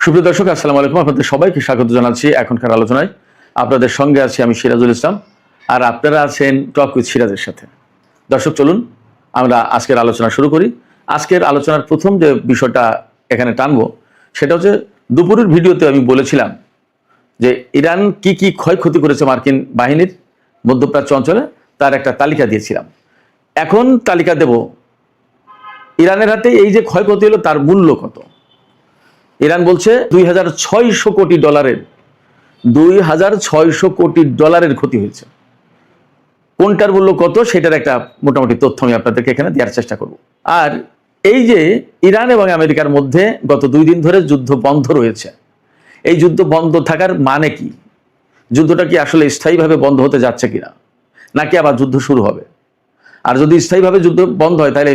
সুপ্রিয় দর্শক, আসসালামু আলাইকুম। আপনাদের সবাইকে স্বাগত জানাচ্ছি এখনকার আলোচনায়। আপনাদের সঙ্গে আছি আমি সিরাজুল ইসলাম, আর আপনারা আছেন টক উইথ সিরাজের সাথে। দর্শক, চলুন আমরা আজকের আলোচনা শুরু করি। আজকের আলোচনার প্রথম যে বিষয়টা এখানে টানবো সেটা হচ্ছে, দুপুরের ভিডিওতে আমি বলেছিলাম যে ইরান কি কি ক্ষয়ক্ষতি করেছে মার্কিন বাহিনীর মধ্যপ্রাচ্য অঞ্চলে, তার একটা তালিকা দিয়েছিলাম। এখন তালিকা দেব ইরানের হাতে এই যে ক্ষয়ক্ষতি হলো তার মূল্য কত। ইরান বলছে 2600 কোটি ডলারের 2600 কোটি ডলারের ক্ষতি হয়েছে। কোনটার মূল্য কত সেটার একটা মোটামুটি তথ্য আমি আপনাদেরকে এখানে দেওয়ার চেষ্টা করব। আর এই যে ইরান এবং আমেরিকার মধ্যে গত 2 দিন ধরে যুদ্ধ বন্ধ রয়েছে, এই যুদ্ধ বন্ধ থাকার মানে কি? যুদ্ধটা কি আসলে স্থায়ীভাবে বন্ধ হতে যাচ্ছে কিনা, নাকি আবার যুদ্ধ শুরু হবে? আর যদি স্থায়ীভাবে যুদ্ধ বন্ধ হয় তাহলে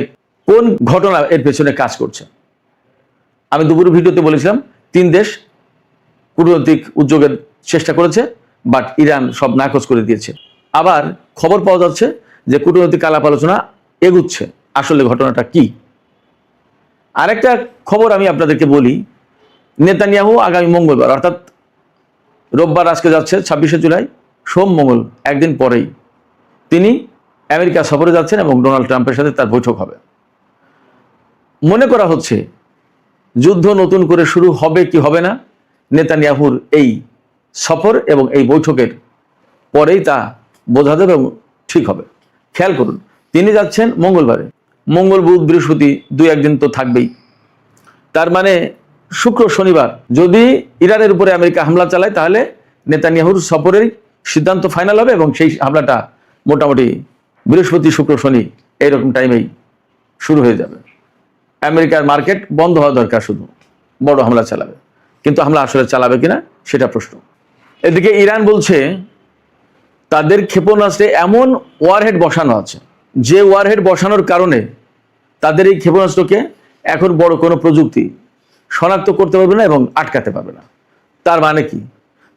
কোন ঘটনা এর পেছনে কাজ করছে? আমি দুপুরের ভিডিওতে বলেছিলাম 3 দেশ কূটনৈতিক উদ্যোগের চেষ্টা করেছে, বাট ইরান সব নাকচ করে দিয়েছে। আবার খবর পাওয়া যাচ্ছে যে কূটনৈতিক আলাপ আলোচনা এগুচ্ছে। আসলে ঘটনাটা কি? আরেকটা খবর আমি আপনাদেরকে বলি, নেতানিয়াহু আগামী মঙ্গলবার, অর্থাৎ রোববার আজকে যাচ্ছে 26শে জুলাই, সোম মঙ্গল একদিন পরেই তিনি আমেরিকা সফরে যাচ্ছেন এবং ডোনাল্ড ট্রাম্পের সাথে তার বৈঠক হবে। মনে করা হচ্ছে যুদ্ধ নতুন করে শুরু হবে কি হবে না, নেতানিয়াহুর এই সফর এবং এই বৈঠকের পরেই তা বোঝা যাবে এবং ঠিক হবে। খেয়াল করুন, তিনি যাচ্ছেন মঙ্গলবারে, মঙ্গল বুধ বৃহস্পতি 2-1 দিন তো থাকবেই। তার মানে শুক্র শনিবার যদি ইরানের উপরে আমেরিকা হামলা চালায় তাহলে নেতানিয়াহুর সফরের সিদ্ধান্ত ফাইনাল হবে এবং সেই হামলাটা মোটামুটি বৃহস্পতি শুক্র শনি এইরকম টাইমেই শুরু হয়ে যাবে। আমেরিকার মার্কেট বন্ধ হওয়া দরকার, শুধু বড় হামলা চালাবে, কিন্তু হামলা আসলে চালাবে কিনা সেটা প্রশ্ন। এদিকে ইরান বলছে তাদের ক্ষেপণাস্ত্রে এমন ওয়ারহেড বসানো আছে, যে ওয়ারহেড বসানোর কারণে তাদের এই ক্ষেপণাস্ত্রকে এখন বড় কোনো প্রযুক্তি শনাক্ত করতে পারবে না এবং আটকাতে পারবে না। তার মানে কি?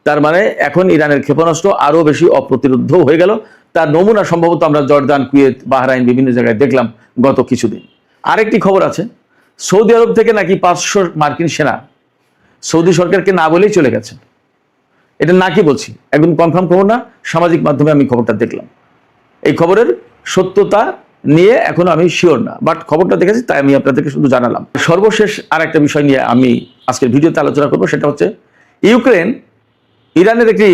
তার মানে এখন ইরানের ক্ষেপণাস্ত্র আরও বেশি অপ্রতিরোধ্য হয়ে গেল। তার নমুনা সম্ভবত আমরা জর্দান, কুয়েত, বাহরাইন বিভিন্ন জায়গায় দেখলাম গত কিছুদিন। আরেকটি খবর আছে, সৌদি আরব থেকে নাকি 500 মার্কিন সেনা সৌদি সরকারকে না বলেই চলে গেছে। এটা নাকি বলছি, একদম কনফার্ম খবর না, সামাজিক মাধ্যমে আমি খবরটা দেখলাম। এই খবরের সত্যতা নিয়ে এখনো আমি শিওর না, বাট খবরটা দেখেছি তাই আমি আপনাদেরকে শুধু জানালাম। সর্বশেষ আর একটা বিষয় নিয়ে আমি আজকের ভিডিওতে আলোচনা করবো, সেটা হচ্ছে ইউক্রেন ইরানের একটি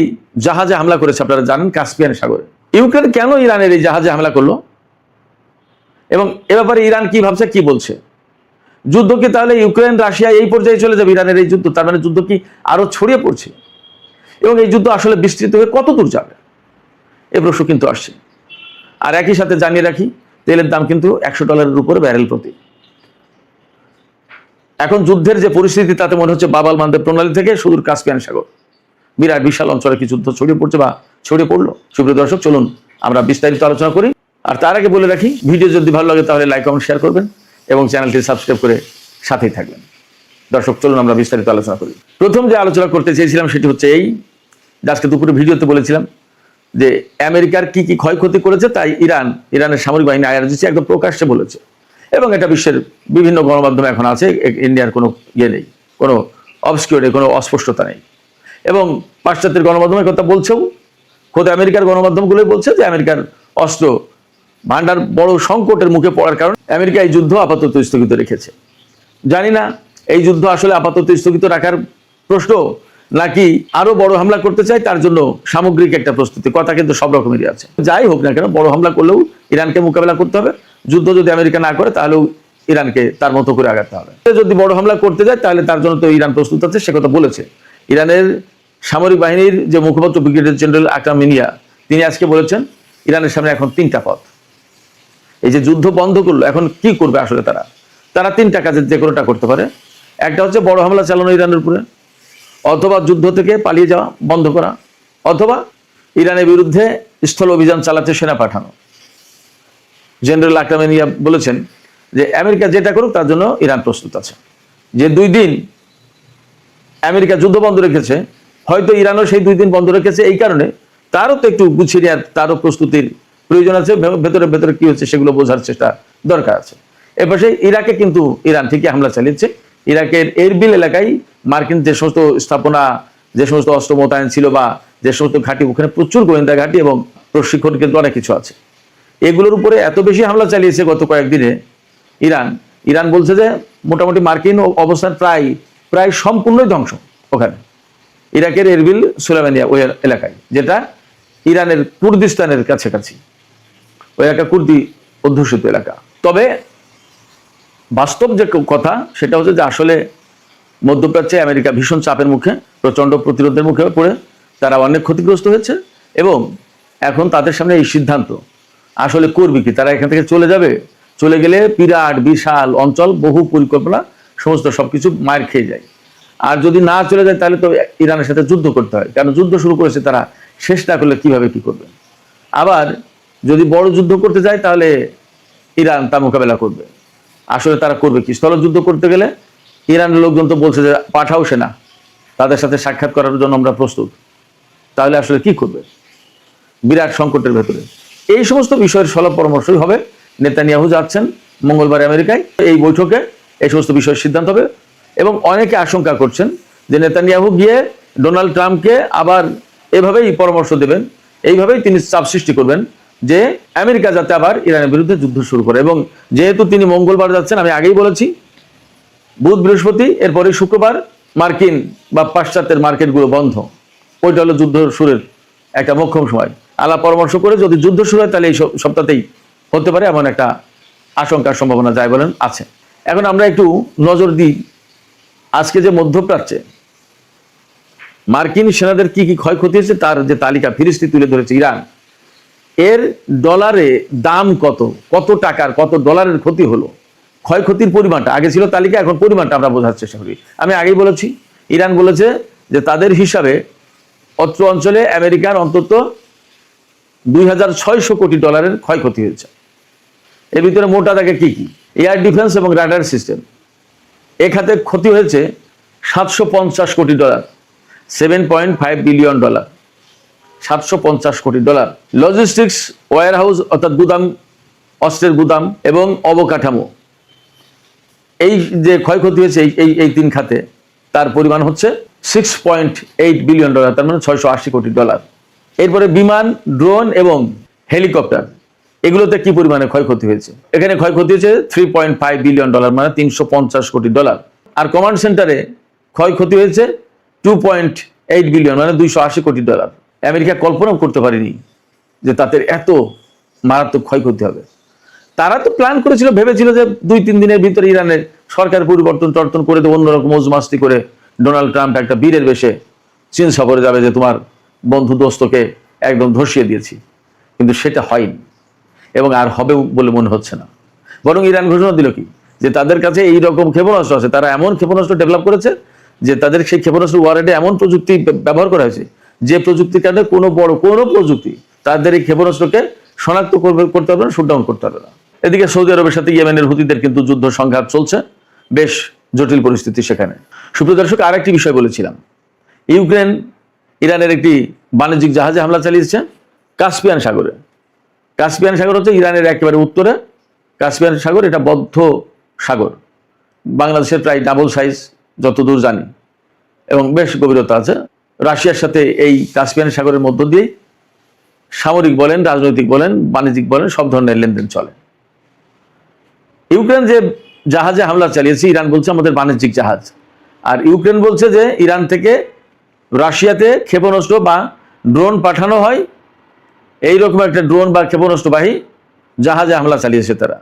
জাহাজে হামলা করেছে। আপনারা জানেন কাস্পিয়ান সাগরে। ইউক্রেন কেন ইরানের এই জাহাজে হামলা করলো এবং এ ব্যাপারে ইরান কি ভাবছে, কি বলছে? যুদ্ধ কি তাহলে ইউক্রেন রাশিয়া এই পর্যায়ে চলে যাবে? ইরানের এই যুদ্ধ, তার মানে যুদ্ধ কি আরো ছড়িয়ে পড়ছে এবং এই যুদ্ধ আসলে বিস্তৃত হয়ে কত দূর যাবে, এ প্রশ্ন কিন্তু আসছে। আর একই সাথে জানিয়ে রাখি, তেলের দাম কিন্তু $100 উপরে ব্যারেল প্রতি। এখন যুদ্ধের যে পরিস্থিতি তাতে মনে হচ্ছে বাব আল মানদেব প্রণালী থেকে সুদূর কাস্পিয়ান সাগর, বিরাট বিশাল অঞ্চলে কি যুদ্ধ ছড়িয়ে পড়ছে বা ছড়িয়ে পড়লো। সুপ্রিয় দর্শক, চলুন আমরা বিস্তারিত আলোচনা করি। আর তার আগে বলে রাখি, ভিডিও যদি ভালো লাগে তাহলে লাইক কমেন্ট শেয়ার করবেন এবং চ্যানেলটি সাবস্ক্রাইব করে সাথেই থাকবেন। দর্শক, চলুন আমরা বিস্তারিত আলোচনা করি। প্রথম যে আলোচনা করতে চেয়েছিলাম সেটি হচ্ছে এই, আজকে দুপুরে ভিডিওতে বলেছিলাম যে আমেরিকার কি কি ক্ষয়ক্ষতি করেছে, তাই ইরানের সামরিক বাহিনী IRGC একদম প্রকাশ্যে বলেছে এবং এটা বিশ্বের বিভিন্ন গণমাধ্যমে এখন আছে। ইন্ডিয়ার কোনো ইয়ে নেই, কোনো অবস্কিউর নেই, কোনো অস্পষ্টতা নেই এবং পাশ্চাত্যের গণমাধ্যমের কথা বলছেও। খোদ আমেরিকার গণমাধ্যমগুলোই বলছে যে আমেরিকার অস্ত্র ভান্ডার বড় সংকটের মুখে পড়ার কারণে আমেরিকা এই যুদ্ধ আপাতত স্থগিত রেখেছে। জানি না এই যুদ্ধ আসলে আপাতত স্থগিত রাখার প্রশ্ন, নাকি আরো বড় হামলা করতে চাই তার জন্য সামগ্রিক একটা প্রস্তুতি। কথা কিন্তু সব রকমেরই আছে। যাই হোক না কেন, বড় হামলা করলেও ইরানকে মোকাবেলা করতে হবে। যুদ্ধ যদি আমেরিকা না করে তাহলেও ইরানকে তার মতো করে আগাতে হবে। যদি বড় হামলা করতে যায় তাহলে তার জন্য তো ইরান প্রস্তুত আছে, সে কথা বলেছে। ইরানের সামরিক বাহিনীর যে মুখপাত্র ব্রিগেডিয়ার জেনারেল আকরাম মিনিয়া, তিনি আজকে বলেছেন ইরানের সামনে এখন 3টা পথ। এই যে যুদ্ধ বন্ধ করলো, এখন কি করবে আসলে তারা 3টা কাজের যে কোনোটা করতে পারে। একটা হচ্ছে বড় হামলা চালানো ইরানের উপরে, অথবা যুদ্ধ থেকে পালিয়ে যাওয়া বন্ধ করা, অথবা ইরানের বিরুদ্ধে স্থল অভিযান চালাতে সেনা পাঠানো। জেনারেল আকরাম মিনিয়া বলেছেন যে আমেরিকা যেটা করুক তার জন্য ইরান প্রস্তুত আছে। যে 2 দিন আমেরিকা যুদ্ধ বন্ধ রেখেছে, হয়তো ইরানও সেই 2 দিন বন্ধ রেখেছে এই কারণে তারও তো একটু গুছিয়ে নেওয়ার, তারও প্রস্তুতির প্রয়োজন আছে। ভেতরে ভেতরে কি হচ্ছে সেগুলো বোঝার চেষ্টা দরকার আছে। এপাশে ইরাকে কিন্তু ইরান ঠিকই হামলা চালিয়েছে, ইরাকের এরবিল এলাকায় মার্কিন যে সমস্ত স্থাপনা, যে সমস্ত অস্ত্র মোতায়েন ছিল বা যে সমস্ত ঘাঁটি, ওখানে প্রচুর গোয়েন্দা ঘাঁটি এবং প্রশিক্ষণ কিন্তু অনেক কিছু আছে। এগুলোর উপরে এত বেশি হামলা চালিয়েছে গত কয়েকদিনে ইরান বলছে যে মোটামুটি মার্কিন অবস্থান প্রায় সম্পূর্ণই ধ্বংস ওখানে ইরাকের এরবিল সুলাইমানিয়া ওই এলাকায়, যেটা ইরানের কুর্দিস্তানের কাছাকাছি, ওই এলাকা কুর্দি অধ্যুষিত এলাকা। তবে বাস্তব যে কথা সেটা হচ্ছে যে আসলে মধ্যপ্রাচ্যে আমেরিকা ভীষণ চাপের মুখে, প্রচণ্ড প্রতিরোধের মুখে পড়ে তারা অনেক ক্ষতিগ্রস্ত হয়েছে এবং এখন তাদের সামনে এই সিদ্ধান্ত আসলে করবে কি, তারা এখান থেকে চলে যাবে, চলে গেলে বিরাট বিশাল অঞ্চল, বহু পরিকল্পনা, সমস্ত সবকিছু মার খেয়ে যায়। আর যদি না চলে যায় তাহলে তো ইরানের সাথে যুদ্ধ করতে হয়, কারণ যুদ্ধ শুরু করেছে তারা, শেষ না করলে কিভাবে কি করবে। আবার যদি বড় যুদ্ধ করতে যায় তাহলে ইরান তা মোকাবেলা করবে। আসলে তারা করবে কি, স্থলযুদ্ধ করতে গেলে ইরানের লোকজন তো বলছে যে পাঠাও সেনা, তাদের সাথে সাক্ষাৎ করার জন্য আমরা প্রস্তুত। তাহলে আসলে কি করবে, বিরাট সংকটের ভেতরে। এই সমস্ত বিষয়ের সলভ পরামর্শই হবে। নেতানিয়াহু যাচ্ছেন মঙ্গলবার আমেরিকায়, এই বৈঠকে এই সমস্ত বিষয়ের সিদ্ধান্ত হবে এবং অনেকে আশঙ্কা করছেন যে নেতানিয়াহু গিয়ে ডোনাল্ড ট্রাম্পকে আবার এভাবেই পরামর্শ দেবেন, এইভাবেই তিনি চাপ সৃষ্টি করবেন যে আমেরিকা যাতে আবার ইরানের বিরুদ্ধে যুদ্ধ শুরু করে। এবং যেহেতু তিনি মঙ্গলবার যাচ্ছেন, আমি আগেই বলেছি, বুধ বৃহস্পতি এরপরে শুক্রবার মার্কিন বা পাশ্চাত্যের মার্কেটগুলো বন্ধ, ওইটা হলো যুদ্ধ শুরুর একটা মোক্ষম সময়। আলাপ পরামর্শ করে যদি যুদ্ধ শুরু হয় তাহলে এই সপ্তাহতেই হতে পারে, এমন একটা আশঙ্কার সম্ভাবনা যায় বলেন আছে। এখন আমরা একটু নজর দিই আজকে যে মধ্যপ্রাচ্যে মার্কিন সেনাদের কি কি ক্ষয়ক্ষতি হয়েছে তার যে তালিকা ফিরিস্তি তুলে ধরেছে ইরান, এর ডলারে দাম কত টাকার কত ডলারের ক্ষতি হলো, ক্ষয়ক্ষতির পরিমাণটা আগে ছিল তালিকা, এখন পরিমাণটা আমরা বোঝার চেষ্টা করি। আমি আগেই বলেছি, ইরান বলেছে যে তাদের হিসাবে অত্র অঞ্চলে আমেরিকার অন্তত 2600 কোটি ডলারের ক্ষয়ক্ষতি হয়েছে। এর ভিতরে মোটা দাগে কি কি, এয়ার ডিফেন্স এবং রাডার সিস্টেম, এ খাতে ক্ষতি হয়েছে 750 কোটি ডলার, 7.5 বিলিয়ন ডলার, 750 কোটি ডলার। লজিস্টিক্স, ওয়্যার হাউস অর্থাৎ গুদাম, অস্ত্রের গুদাম এবং অবকাঠামো, এই যে ক্ষয়ক্ষতি হয়েছে এই তিন খাতে তার পরিমাণ হচ্ছে 6.8 বিলিয়ন ডলার, তার মানে 680 কোটি ডলার। এরপরে বিমান, ড্রোন এবং হেলিকপ্টার, এগুলোতে কি পরিমাণে ক্ষয়ক্ষতি হয়েছে, এখানে ক্ষয়ক্ষতি হয়েছে 3.5 বিলিয়ন ডলার, মানে 350 কোটি ডলার। আর কমান্ড সেন্টারে ক্ষয়ক্ষতি হয়েছে 2.8 বিলিয়ন, মানে 280 কোটি ডলার। আমেরিকা কল্পনাও করতে পারেনি যে তাদের এত মারাত্মক ক্ষয়ক্ষতি হবে। তারা তো প্ল্যান করেছিল, ভেবেছিল যে 2-3 দিনের ভিতরে ইরানের সরকার পরিবর্তন করে দেবে, অন্যরকম মজমাস্তি করে ডোনাল্ড ট্রাম্প একটা বীরের বেশে চীন সফরে যাবে যে তোমার বন্ধু দোস্তকে একদম ধসিয়ে দিয়েছি, কিন্তু সেটা হয়নি এবং আর হবে বলে মনে হচ্ছে না। বরং ইরান ঘোষণা দিল কি, যে তাদের কাছে এই রকম ক্ষেপণাস্ত্র আছে, তারা এমন ক্ষেপণাস্ত্র ডেভেলপ করেছে যে তাদের সেই ক্ষেপণাস্ত্র ওয়ারেডে এমন প্রযুক্তি ব্যবহার করা হয়েছে যে প্রযুক্তির কারণে কোনো প্রযুক্তি তাদের এই ক্ষেপণাস্ত্রকে শনাক্ত করতে পারবে না, শুটডাউন করতে পারবে না। এদিকে সৌদি আরবের সাথে ইয়েমেনের হুতিদের কিন্তু যুদ্ধ সংঘাত চলছে, বেশ জটিল পরিস্থিতি সেখানে। সুপ্রিয় দর্শক, আরেকটি বিষয় বলেছিলাম, ইউক্রেন ইরানের একটি বাণিজ্যিক জাহাজে হামলা চালিয়েছে কাস্পিয়ান সাগরে। কাস্পিয়ান সাগর হচ্ছে ইরানের একেবারে উত্তরে কাস্পিয়ান সাগর, এটা বদ্ধ সাগর, বাংলাদেশের প্রায় ডাবল সাইজ যতদূর জানি, এবং বেশ গভীরতা আছে। রাশিয়ার সাথে এই কাস্পিয়ান সাগরের মধ্য দিয়ে সামরিক বলেন, রাজনৈতিক বলেন, বাণিজ্যিক বলেন, সব ধরনের লেনদেন চলে। ইউক্রেন যে জাহাজে হামলা চালিয়েছে, ইরান বলছে আমাদের বাণিজ্যিক জাহাজ, আর ইউক্রেন বলছে যে ইরান থেকে রাশিয়াতে ক্ষেপণাস্ত্র বা ড্রোন পাঠানো হয়, এইরকম একটা ড্রোন বা ক্ষেপণাস্ত্রবাহী জাহাজে হামলা চালিয়েছে তারা।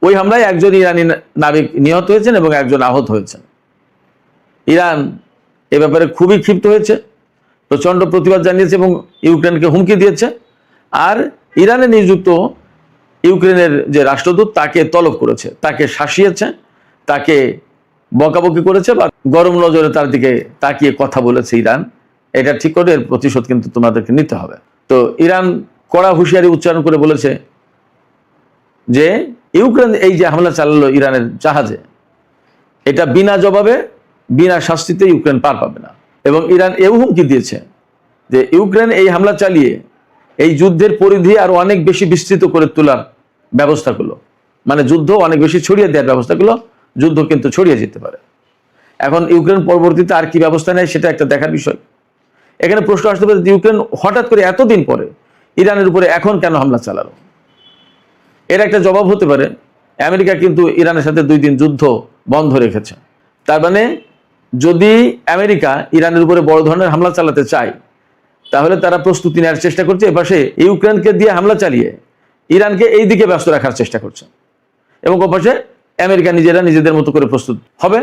ওই হামলায় একজন ইরানি নাবিক নিহত হয়েছেন এবং একজন আহত হয়েছেন। ইরান এ ব্যাপারে খুবই ক্ষিপ্ত হয়েছে, প্রচণ্ড প্রতিবাদ জানিয়েছে এবং ইউক্রেনকে হুমকি দিয়েছে। আর ইরানে নিযুক্ত ইউক্রেনের যে রাষ্ট্রদূত তাকে তলব করেছে, তাকে শাসিয়েছে, তাকে বকাবকি করেছে বা গরম নজরে তার দিকে তাকিয়ে কথা বলেছে ইরান, এটা ঠিক করে এর প্রতিশোধ কিন্তু তোমাদেরকে নিতে হবে। তো ইরান কড়া হুঁশিয়ারি উচ্চারণ করে বলেছে যে ইউক্রেন এই যে হামলা চালালো ইরানের জাহাজে, এটা বিনা জবাবে বিনা শাস্তিতে ইউক্রেন পার পাবে না। এবং ইরান এও হুমকি দিয়েছে যে ইউক্রেন এই হামলা চালিয়ে এই যুদ্ধের পরিধি আরো অনেক বেশি বিস্তৃত করে তোলার ব্যবস্থা করলো, মানে যুদ্ধ অনেক বেশি ছড়িয়ে দেওয়ার ব্যবস্থা করলো, যুদ্ধ কিন্তু ছড়িয়ে যেতে পারে। এখন ইউক্রেন পরবর্তীতে আর কি ব্যবস্থা নেয় সেটা একটা দেখার বিষয়। এখানে প্রশ্ন আসতে পারে যে ইউক্রেন হঠাৎ করে এতদিন পরে ইরানের উপরে এখন কেন হামলা চালালো? এর একটা জবাব হতে পারে, আমেরিকা কিন্তু ইরানের সাথে 2 দিন যুদ্ধ বন্ধ রেখেছে। তার মানে যদি আমেরিকা ইরানের উপরে বড় ধরনের হামলা চালাতে চায় তাহলে তারা প্রস্তুতি নেওয়ার চেষ্টা করছে, এপাশে ইউক্রেনকে দিয়ে হামলা চালিয়ে ইরানকে এই দিকে ব্যস্ত রাখার চেষ্টা করছে, এবং ওপাশে আমেরিকা নিজেরা নিজেদের মতো করে প্রস্তুত হবে,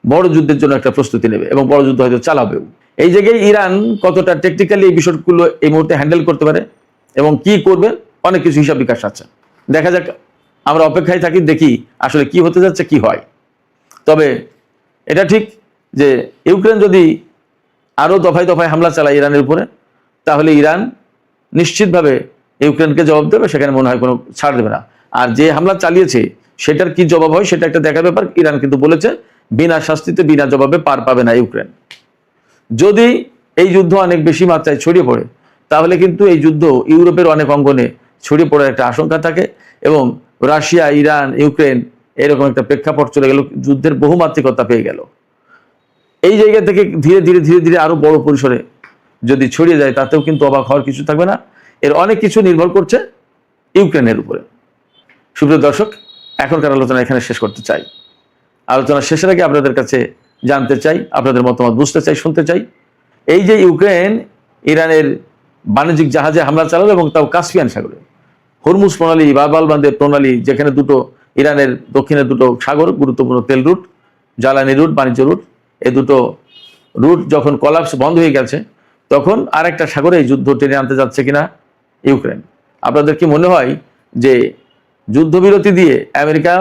বড় যুদ্ধের জন্য একটা প্রস্তুতি নেবে এবং বড় যুদ্ধ হয়তো চালাবেও। এই জায়গায় ইরান কতটা টেকনিক্যালি এই বিষয়গুলো এই মুহূর্তে হ্যান্ডেল করতে পারে এবং কি করবে অনেক কিছু হিসাব বিকাশ আছে। দেখা যাক, আমরা অপেক্ষায় থাকি, দেখি আসলে কি হতে যাচ্ছে, কি হয়। তবে এটা ঠিক যে ইউক্রেন যদি আরও দফায় দফায় হামলা চালায় ইরানের উপরে, তাহলে ইরান নিশ্চিতভাবে ইউক্রেনকে জবাব দেবে, সেখানে মনে হয় কোনো ছাড় দেবে না। আর যে হামলা চালিয়েছে সেটার কি জবাব হয় সেটা একটা দেখার ব্যাপার। ইরান কিন্তু বলেছে বিনা শাস্তিতে বিনা জবাবে পার পাবে না ইউক্রেন। যদি এই যুদ্ধ অনেক বেশি মাত্রায় ছড়িয়ে পড়ে তাহলে কিন্তু এই যুদ্ধ ইউরোপের অনেক অঙ্গনে ছড়িয়ে পড়ার একটা আশঙ্কা থাকে, এবং রাশিয়া, ইরান, ইউক্রেন এরকম একটা প্রেক্ষাপট চলে গেল, যুদ্ধের বহুমাত্রিকতা পেয়ে গেল। এই জায়গা থেকে ধীরে ধীরে ধীরে ধীরে আরো বড় পরিসরে যদি ছড়িয়ে যায় তাতেও কিন্তু অবাক হওয়ার কিছু থাকবে না। এর অনেক কিছু নির্ভর করছে ইউক্রেনের উপরে। সুপ্রিয় দর্শক, এখনকার আলোচনা এখানে শেষ করতে চাই। আলোচনা শেষের আগে আপনাদের কাছে জানতে চাই, আপনাদের মতামত বুঝতে চাই, শুনতে চাই। এই যে ইউক্রেন ইরানের বাণিজ্যিক জাহাজে হামলা চালালো এবং তাও কাস্পিয়ান সাগরে, হরমুজ প্রণালী, বাব-আল বান্দের প্রণালী, যেখানে দুটো ইরানের দক্ষিণের দুটো সাগর, গুরুত্বপূর্ণ তেল রুট, জ্বালানি রুট, বাণিজ্য রুট, এই দুটো রুট যখন কলাপস বন্ধ হয়ে গেছে তখন আরেকটা সাগরে এই যুদ্ধ টেনে আনতে যাচ্ছে কিনা ইউক্রেন। আপনাদের কি মনে হয় যে যুদ্ধবিরতি দিয়ে আমেরিকা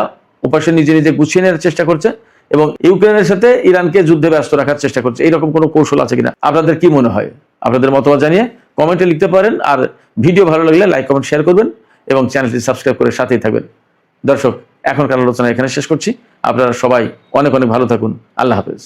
উপাসে নিজে নিজে গুছিয়ে নেওয়ার চেষ্টা করছে এবং ইউক্রেনের সাথে ইরানকে যুদ্ধে ব্যস্ত রাখার চেষ্টা করছে? এইরকম কোনো কৌশল আছে কিনা আপনাদের কি মনে হয়? আপনাদের মতামত জানিয়ে কমেন্টে লিখতে পারেন। আর ভিডিও ভালো লাগলে লাইক, কমেন্ট, শেয়ার করবেন এবং চ্যানেলটি সাবস্ক্রাইব করে সাথেই থাকবেন। দর্শক, এখনকার আলোচনা এখানে শেষ করছি। আপনারা সবাই অনেক অনেক ভালো থাকুন। আল্লাহ হাফেজ।